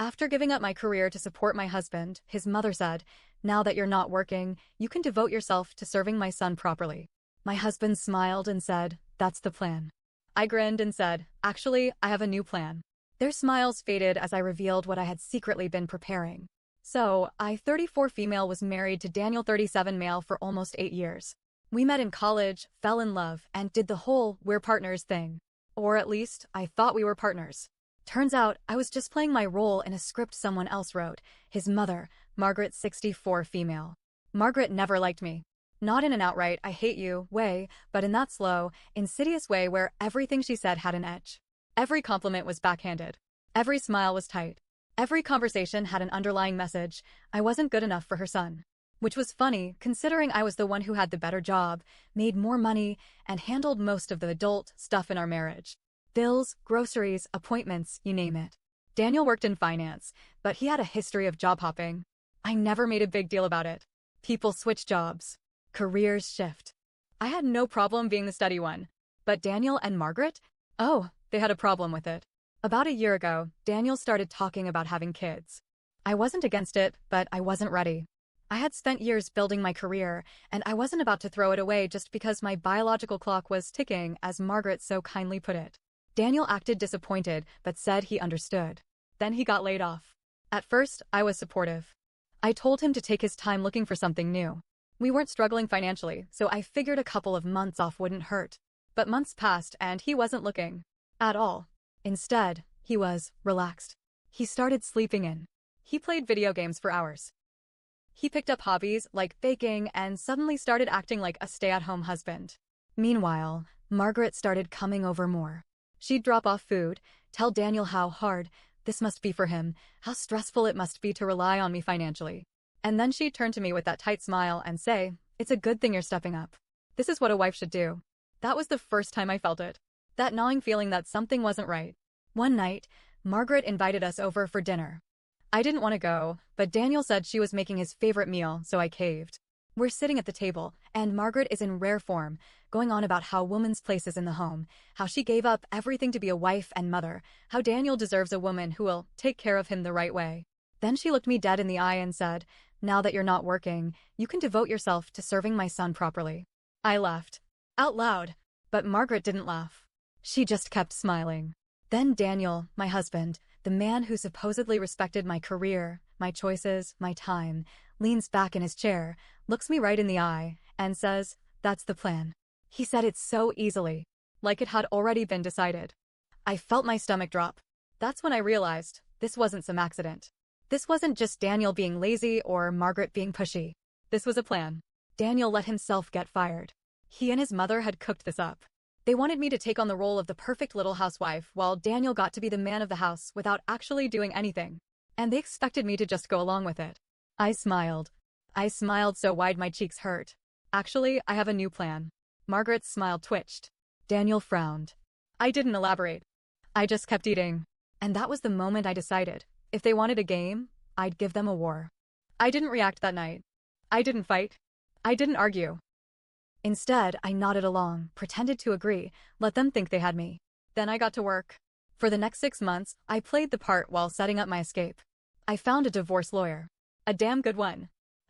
After giving up my career to support my husband, his mother said, "Now that you're not working, you can devote yourself to serving my son properly." My husband smiled and said, "That's the plan." I grinned and said, "Actually, I have a new plan." Their smiles faded as I revealed what I had secretly been preparing. So, I, 34 female, was married to Daniel, 37 male, for almost 8 years. We met in college, fell in love, and did the whole "we're partners" thing. Or at least, I thought we were partners. Turns out, I was just playing my role in a script someone else wrote. His mother, Margaret, 64 female. Margaret never liked me. Not in an outright "I hate you" way, but in that slow, insidious way where everything she said had an edge. Every compliment was backhanded. Every smile was tight. Every conversation had an underlying message: I wasn't good enough for her son. Which was funny, considering I was the one who had the better job, made more money, and handled most of the adult stuff in our marriage. Bills, groceries, appointments, you name it. Daniel worked in finance, but he had a history of job hopping. I never made a big deal about it. People switch jobs. Careers shift. I had no problem being the steady one. But Daniel and Margaret? Oh, they had a problem with it. About a year ago, Daniel started talking about having kids. I wasn't against it, but I wasn't ready. I had spent years building my career, and I wasn't about to throw it away just because my biological clock was ticking, as Margaret so kindly put it. Daniel acted disappointed, but said he understood. Then he got laid off. At first, I was supportive. I told him to take his time looking for something new. We weren't struggling financially, so I figured a couple of months off wouldn't hurt. But months passed and he wasn't looking. At all. Instead, he was relaxed. He started sleeping in. He played video games for hours. He picked up hobbies like baking and suddenly started acting like a stay-at-home husband. Meanwhile, Margaret started coming over more. She'd drop off food, tell Daniel how hard this must be for him, how stressful it must be to rely on me financially. And then she'd turn to me with that tight smile and say, "It's a good thing you're stepping up. This is what a wife should do." That was the first time I felt it. That gnawing feeling that something wasn't right. One night, Margaret invited us over for dinner. I didn't want to go, but Daniel said she was making his favorite meal, so I caved. We're sitting at the table, and Margaret is in rare form, going on about how woman's place is in the home, how she gave up everything to be a wife and mother, how Daniel deserves a woman who will take care of him the right way. Then she looked me dead in the eye and said, "Now that you're not working, you can devote yourself to serving my son properly." I laughed. Out loud. But Margaret didn't laugh. She just kept smiling. Then Daniel, my husband, the man who supposedly respected my career, my choices, my time, leans back in his chair, looks me right in the eye, and says, "That's the plan." He said it so easily, like it had already been decided. I felt my stomach drop. That's when I realized this wasn't some accident. This wasn't just Daniel being lazy or Margaret being pushy. This was a plan. Daniel let himself get fired. He and his mother had cooked this up. They wanted me to take on the role of the perfect little housewife while Daniel got to be the man of the house without actually doing anything. And they expected me to just go along with it. I smiled. I smiled so wide my cheeks hurt. "Actually, I have a new plan." Margaret's smile twitched. Daniel frowned. I didn't elaborate. I just kept eating. And that was the moment I decided, if they wanted a game, I'd give them a war. I didn't react that night. I didn't fight. I didn't argue. Instead, I nodded along, pretended to agree, let them think they had me. Then I got to work. For the next 6 months, I played the part while setting up my escape. I found a divorce lawyer. A damn good one.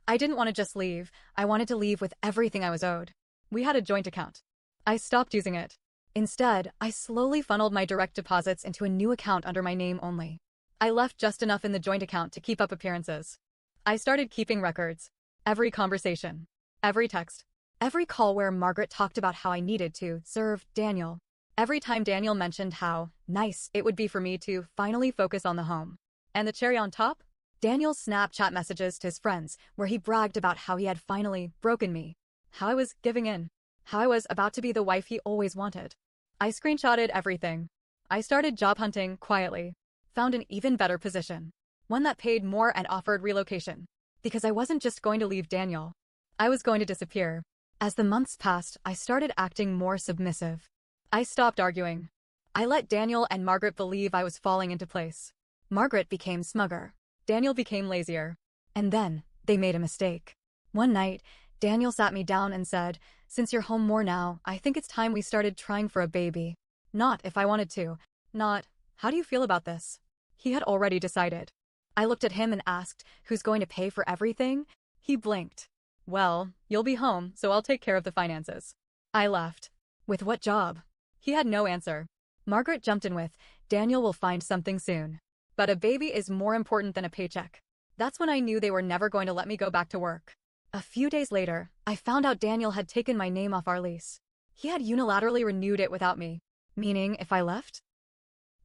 I didn't want to just leave, I wanted to leave with everything I was owed. We had a joint account. I stopped using it. Instead, I slowly funneled my direct deposits into a new account under my name only. I left just enough in the joint account to keep up appearances. I started keeping records. Every conversation. Every text. Every call where Margaret talked about how I needed to serve Daniel. Every time Daniel mentioned how nice it would be for me to finally focus on the home. And the cherry on top? Daniel's Snapchat messages to his friends where he bragged about how he had finally broken me. How I was giving in. How I was about to be the wife he always wanted. I screenshotted everything. I started job hunting quietly. Found an even better position. One that paid more and offered relocation. Because I wasn't just going to leave Daniel. I was going to disappear. As the months passed, I started acting more submissive. I stopped arguing. I let Daniel and Margaret believe I was falling into place. Margaret became smugger. Daniel became lazier. And then, they made a mistake. One night, Daniel sat me down and said, "Since you're home more now, I think it's time we started trying for a baby." Not if I wanted to. Not, "How do you feel about this?" He had already decided. I looked at him and asked, "Who's going to pay for everything?" He blinked. "Well, you'll be home, so I'll take care of the finances." I laughed. "With what job?" He had no answer. Margaret jumped in with, "Daniel will find something soon. But a baby is more important than a paycheck." That's when I knew they were never going to let me go back to work. A few days later, I found out Daniel had taken my name off our lease. He had unilaterally renewed it without me. Meaning, if I left,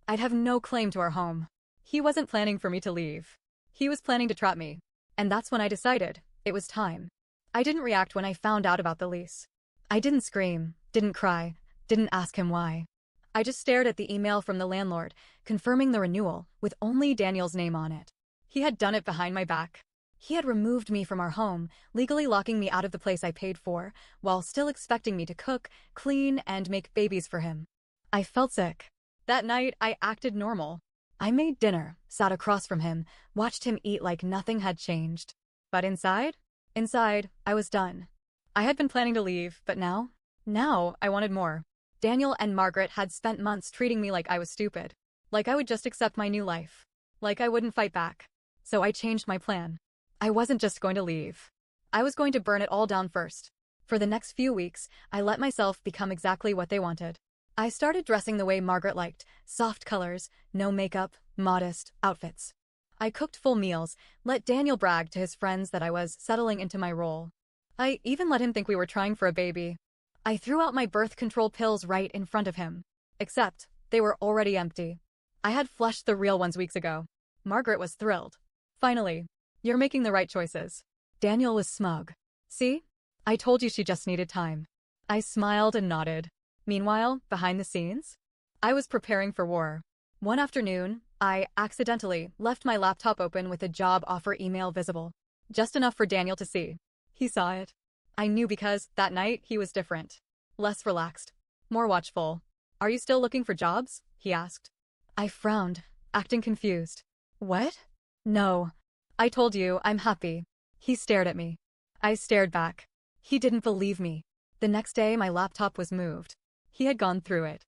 I'd have no claim to our home. He wasn't planning for me to leave. He was planning to trap me. And that's when I decided it was time. I didn't react when I found out about the lease. I didn't scream, didn't cry, didn't ask him why. I just stared at the email from the landlord, confirming the renewal, with only Daniel's name on it. He had done it behind my back. He had removed me from our home, legally locking me out of the place I paid for, while still expecting me to cook, clean, and make babies for him. I felt sick. That night, I acted normal. I made dinner, sat across from him, watched him eat like nothing had changed. But inside, I was done. I had been planning to leave, but now I wanted more. Daniel and Margaret had spent months treating me like I was stupid. Like I would just accept my new life. Like I wouldn't fight back. So I changed my plan. I wasn't just going to leave. I was going to burn it all down first. For the next few weeks, I let myself become exactly what they wanted. I started dressing the way Margaret liked, soft colors, no makeup, modest outfits. I cooked full meals, let Daniel brag to his friends that I was settling into my role. I even let him think we were trying for a baby. I threw out my birth control pills right in front of him. Except, they were already empty. I had flushed the real ones weeks ago. Margaret was thrilled. "Finally, you're making the right choices." Daniel was smug. "See? I told you she just needed time." I smiled and nodded. Meanwhile, behind the scenes, I was preparing for war. One afternoon, I accidentally left my laptop open with a job offer email visible. Just enough for Daniel to see. He saw it. I knew because, that night, he was different. Less relaxed. More watchful. "Are you still looking for jobs?" he asked. I frowned, acting confused. "What?" "No. I told you, I'm happy." He stared at me. I stared back. He didn't believe me. The next day, my laptop was moved. He had gone through it.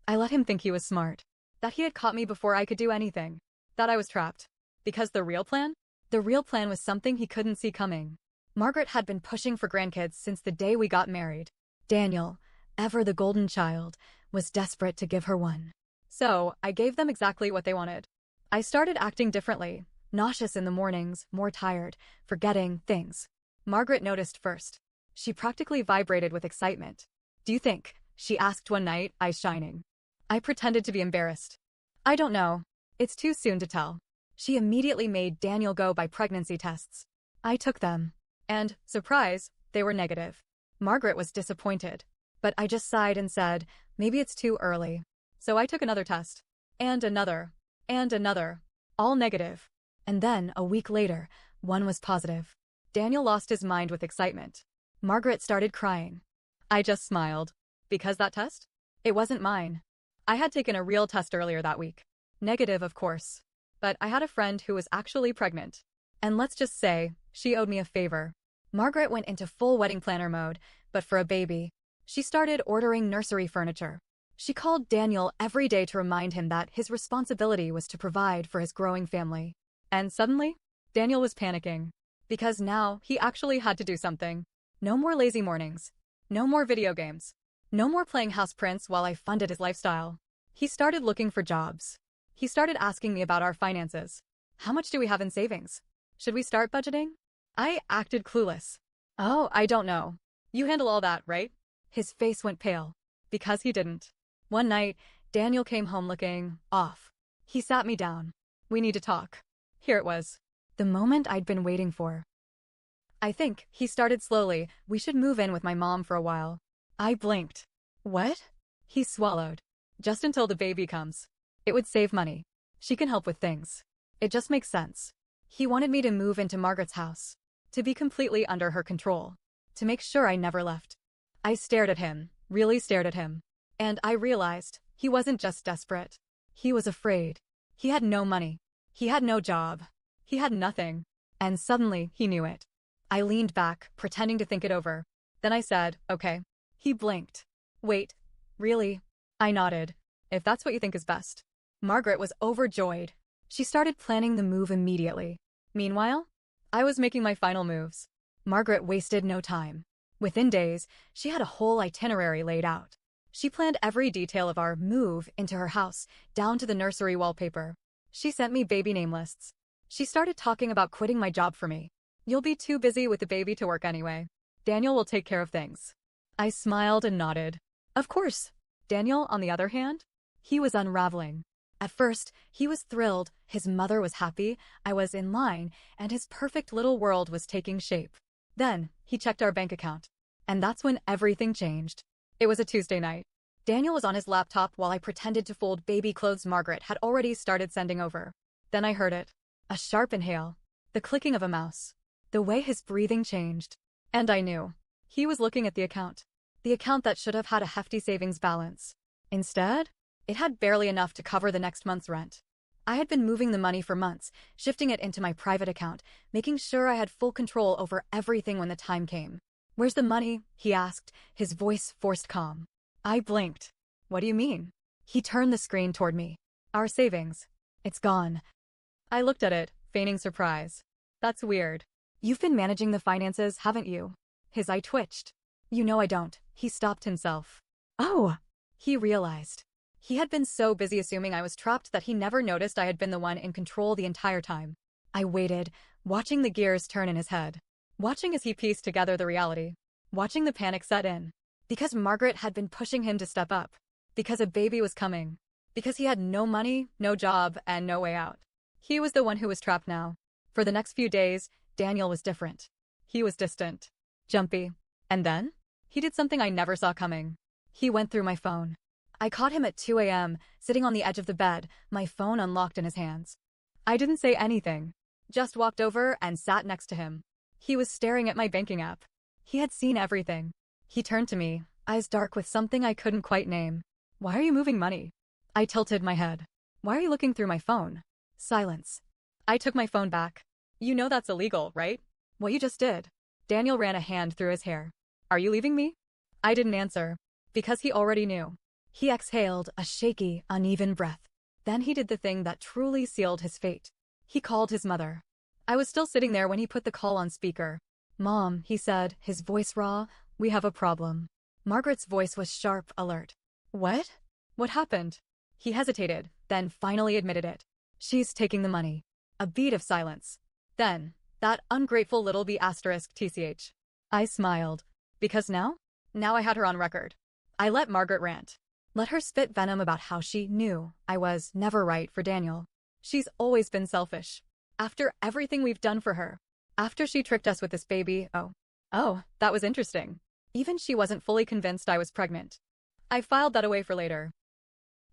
I let him think he was smart. That he had caught me before I could do anything. That I was trapped. Because the real plan? The real plan was something he couldn't see coming. Margaret had been pushing for grandkids since the day we got married. Daniel, ever the golden child, was desperate to give her one. So, I gave them exactly what they wanted. I started acting differently, nauseous in the mornings, more tired, forgetting things. Margaret noticed first. She practically vibrated with excitement. "Do you think?" she asked one night, eyes shining. I pretended to be embarrassed. "I don't know. It's too soon to tell." She immediately made Daniel go buy pregnancy tests. I took them. And, surprise, they were negative. Margaret was disappointed. But I just sighed and said, maybe it's too early. So I took another test. And another. And another. All negative. And then, a week later, one was positive. Daniel lost his mind with excitement. Margaret started crying. I just smiled. Because that test? It wasn't mine. I had taken a real test earlier that week. Negative, of course. But I had a friend who was actually pregnant. And let's just say, she owed me a favor. Margaret went into full wedding planner mode, but for a baby. She started ordering nursery furniture. She called Daniel every day to remind him that his responsibility was to provide for his growing family. And suddenly, Daniel was panicking. Because now, he actually had to do something. No more lazy mornings. No more video games. No more playing House Prince while I funded his lifestyle. He started looking for jobs. He started asking me about our finances. How much do we have in savings? Should we start budgeting? I acted clueless. "Oh, I don't know. You handle all that, right?" His face went pale. Because he didn't. One night, Daniel came home looking off. He sat me down. "We need to talk." Here it was. The moment I'd been waiting for. "I think," he started slowly, "we should move in with my mom for a while." I blinked. "What?" He swallowed. "Just until the baby comes. It would save money. She can help with things. It just makes sense." He wanted me to move into Margaret's house. To be completely under her control. To make sure I never left. I stared at him, really stared at him. And I realized, he wasn't just desperate. He was afraid. He had no money. He had no job. He had nothing. And suddenly, he knew it. I leaned back, pretending to think it over. Then I said, "Okay." He blinked. "Wait, really?" I nodded. "If that's what you think is best." Margaret was overjoyed. She started planning the move immediately. Meanwhile, I was making my final moves. Margaret wasted no time. Within days, she had a whole itinerary laid out. She planned every detail of our move into her house, down to the nursery wallpaper. She sent me baby name lists. She started talking about quitting my job for me. You'll be too busy with the baby to work anyway. Daniel will take care of things. I smiled and nodded. Of course. Daniel, on the other hand, he was unraveling. At first, he was thrilled, his mother was happy, I was in line, and his perfect little world was taking shape. Then, he checked our bank account. And that's when everything changed. It was a Tuesday night. Daniel was on his laptop while I pretended to fold baby clothes Margaret had already started sending over. Then I heard it. A sharp inhale. The clicking of a mouse. The way his breathing changed. And I knew. He was looking at the account. The account that should have had a hefty savings balance. Instead, it had barely enough to cover the next month's rent. I had been moving the money for months, shifting it into my private account, making sure I had full control over everything when the time came. Where's the money? He asked, his voice forced calm. I blinked. What do you mean? He turned the screen toward me. Our savings. It's gone. I looked at it, feigning surprise. That's weird. You've been managing the finances, haven't you? His eye twitched. You know I don't. He stopped himself. Oh! He realized. He had been so busy assuming I was trapped that he never noticed I had been the one in control the entire time. I waited, watching the gears turn in his head. Watching as he pieced together the reality. Watching the panic set in. Because Margaret had been pushing him to step up. Because a baby was coming. Because he had no money, no job, and no way out. He was the one who was trapped now. For the next few days, Daniel was different. He was distant. Jumpy. And then? He did something I never saw coming. He went through my phone. I caught him at 2 a.m., sitting on the edge of the bed, my phone unlocked in his hands. I didn't say anything. Just walked over and sat next to him. He was staring at my banking app. He had seen everything. He turned to me, eyes dark with something I couldn't quite name. Why are you moving money? I tilted my head. Why are you looking through my phone? Silence. I took my phone back. You know that's illegal, right? What you just did. Daniel ran a hand through his hair. Are you leaving me? I didn't answer. Because he already knew. He exhaled a shaky, uneven breath. Then he did the thing that truly sealed his fate. He called his mother. I was still sitting there when he put the call on speaker. Mom, he said, his voice raw, we have a problem. Margaret's voice was sharp, alert. What? What happened? He hesitated, then finally admitted it. She's taking the money. A beat of silence. Then, that ungrateful little b****. I smiled. Because now? Now I had her on record. I let Margaret rant. Let her spit venom about how she knew I was never right for Daniel. She's always been selfish. After everything we've done for her. After she tricked us with this baby, oh, that was interesting. Even she wasn't fully convinced I was pregnant. I filed that away for later.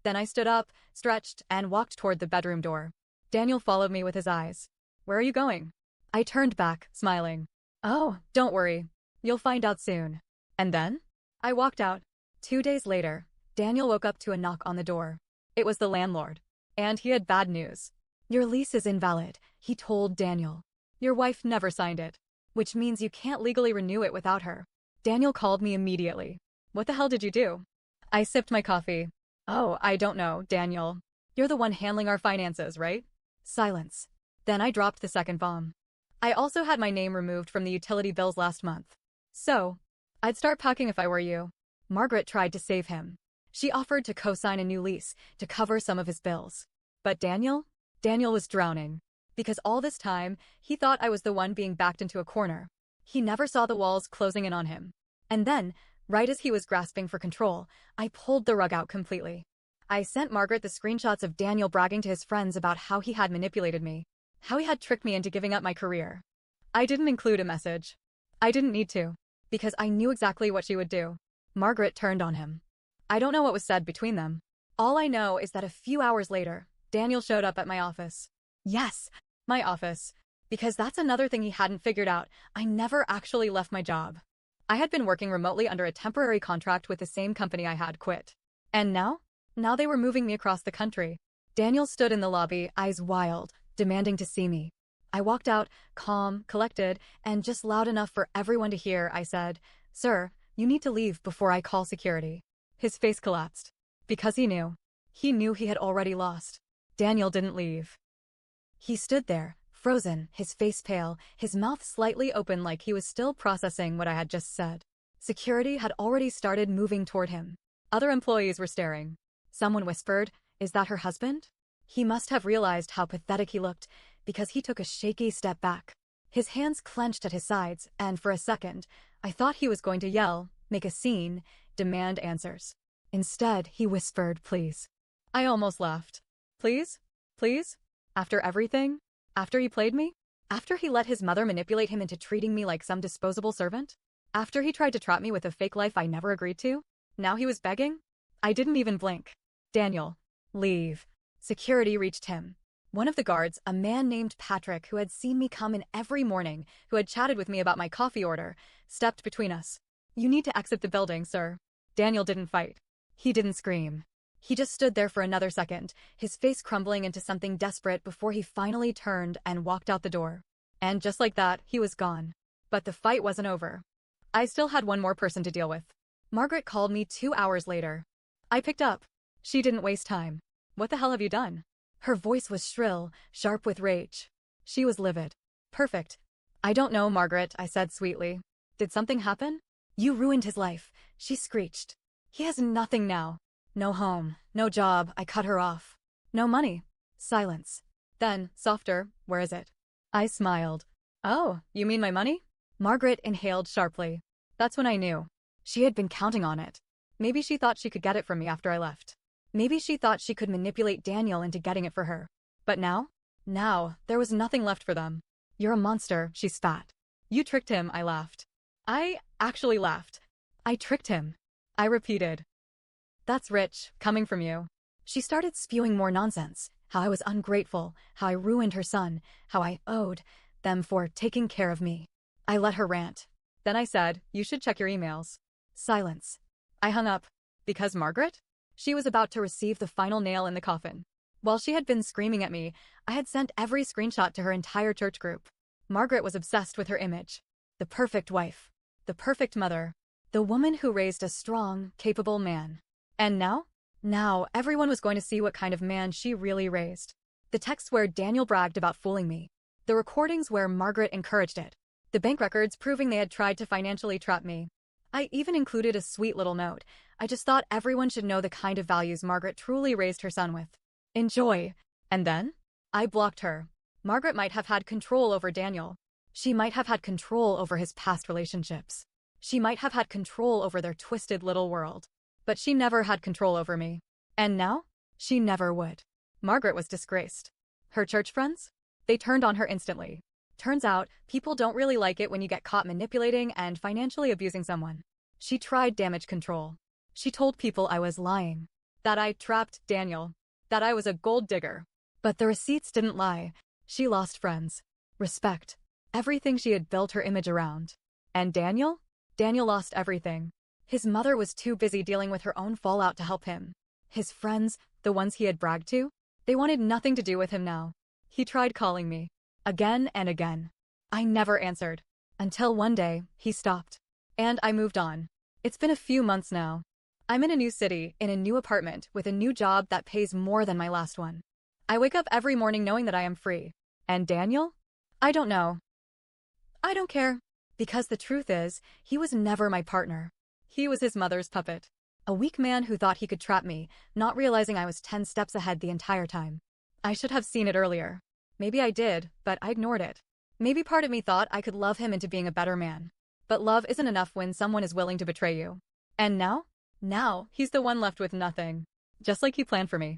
Then I stood up, stretched, and walked toward the bedroom door. Daniel followed me with his eyes. Where are you going? I turned back, smiling. Oh, don't worry. You'll find out soon. And then? I walked out. 2 days later, Daniel woke up to a knock on the door. It was the landlord. And he had bad news. Your lease is invalid, he told Daniel. Your wife never signed it. Which means you can't legally renew it without her. Daniel called me immediately. What the hell did you do? I sipped my coffee. Oh, I don't know, Daniel. You're the one handling our finances, right? Silence. Then I dropped the second bomb. I also had my name removed from the utility bills last month. So, I'd start packing if I were you. Margaret tried to save him. She offered to co-sign a new lease to cover some of his bills. But Daniel was drowning. Because all this time, he thought I was the one being backed into a corner. He never saw the walls closing in on him. And then, right as he was grasping for control, I pulled the rug out completely. I sent Margaret the screenshots of Daniel bragging to his friends about how he had manipulated me. How he had tricked me into giving up my career. I didn't include a message. I didn't need to. Because I knew exactly what she would do. Margaret turned on him. I don't know what was said between them. All I know is that a few hours later, Daniel showed up at my office. Yes, my office. Because that's another thing he hadn't figured out. I never actually left my job. I had been working remotely under a temporary contract with the same company I had quit. And now? Now they were moving me across the country. Daniel stood in the lobby, eyes wild, demanding to see me. I walked out, calm, collected, and just loud enough for everyone to hear, I said, Sir, you need to leave before I call security. His face collapsed. Because he knew. He knew he had already lost. Daniel didn't leave. He stood there, frozen, his face pale, his mouth slightly open like he was still processing what I had just said. Security had already started moving toward him. Other employees were staring. Someone whispered, "Is that her husband?" He must have realized how pathetic he looked, because he took a shaky step back. His hands clenched at his sides, and for a second, I thought he was going to yell, make a scene, demand answers. Instead, he whispered, "Please." I almost laughed. Please? Please? After everything? After he played me? After he let his mother manipulate him into treating me like some disposable servant? After he tried to trap me with a fake life I never agreed to? Now he was begging? I didn't even blink. "Daniel, leave." Security reached him. One of the guards, a man named Patrick who had seen me come in every morning, who had chatted with me about my coffee order, stepped between us. "You need to exit the building, sir." Daniel didn't fight. He didn't scream. He just stood there for another second, his face crumbling into something desperate before he finally turned and walked out the door. And just like that, he was gone. But the fight wasn't over. I still had one more person to deal with. Margaret called me 2 hours later. I picked up. She didn't waste time. "What the hell have you done?" Her voice was shrill, sharp with rage. She was livid. "Perfect." "I don't know, Margaret," I said sweetly. "Did something happen?" "You ruined his life," she screeched. "He has nothing now. No home, no job," I cut her off. "No money." Silence. Then, softer, "Where is it?" I smiled. "Oh, you mean my money?" Margaret inhaled sharply. That's when I knew. She had been counting on it. Maybe she thought she could get it from me after I left. Maybe she thought she could manipulate Daniel into getting it for her. But now? Now, there was nothing left for them. "You're a monster," she spat. "You tricked him," I laughed. I actually laughed. "I tricked him." I repeated. "That's rich, coming from you." She started spewing more nonsense. How I was ungrateful, how I ruined her son, how I owed them for taking care of me. I let her rant. Then I said, "You should check your emails." Silence. I hung up. Because Margaret? She was about to receive the final nail in the coffin. While she had been screaming at me, I had sent every screenshot to her entire church group. Margaret was obsessed with her image. The perfect wife. The perfect mother. The woman who raised a strong, capable man. And now? Now, everyone was going to see what kind of man she really raised. The texts where Daniel bragged about fooling me. The recordings where Margaret encouraged it. The bank records proving they had tried to financially trap me. I even included a sweet little note. I just thought everyone should know the kind of values Margaret truly raised her son with. Enjoy. And then? I blocked her. Margaret might have had control over Daniel. She might have had control over his past relationships. She might have had control over their twisted little world. But she never had control over me. And now? She never would. Margaret was disgraced. Her church friends? They turned on her instantly. Turns out, people don't really like it when you get caught manipulating and financially abusing someone. She tried damage control. She told people I was lying. That I trapped Daniel. That I was a gold digger. But the receipts didn't lie. She lost friends. Respect. Everything she had built her image around. And Daniel? Daniel lost everything. His mother was too busy dealing with her own fallout to help him. His friends, the ones he had bragged to, they wanted nothing to do with him now. He tried calling me. Again and again. I never answered. Until one day, he stopped. And I moved on. It's been a few months now. I'm in a new city, in a new apartment, with a new job that pays more than my last one. I wake up every morning knowing that I am free. And Daniel? I don't know. I don't care. Because the truth is, he was never my partner. He was his mother's puppet. A weak man who thought he could trap me, not realizing I was 10 steps ahead the entire time. I should have seen it earlier. Maybe I did, but I ignored it. Maybe part of me thought I could love him into being a better man. But love isn't enough when someone is willing to betray you. And now? Now, he's the one left with nothing. Just like he planned for me.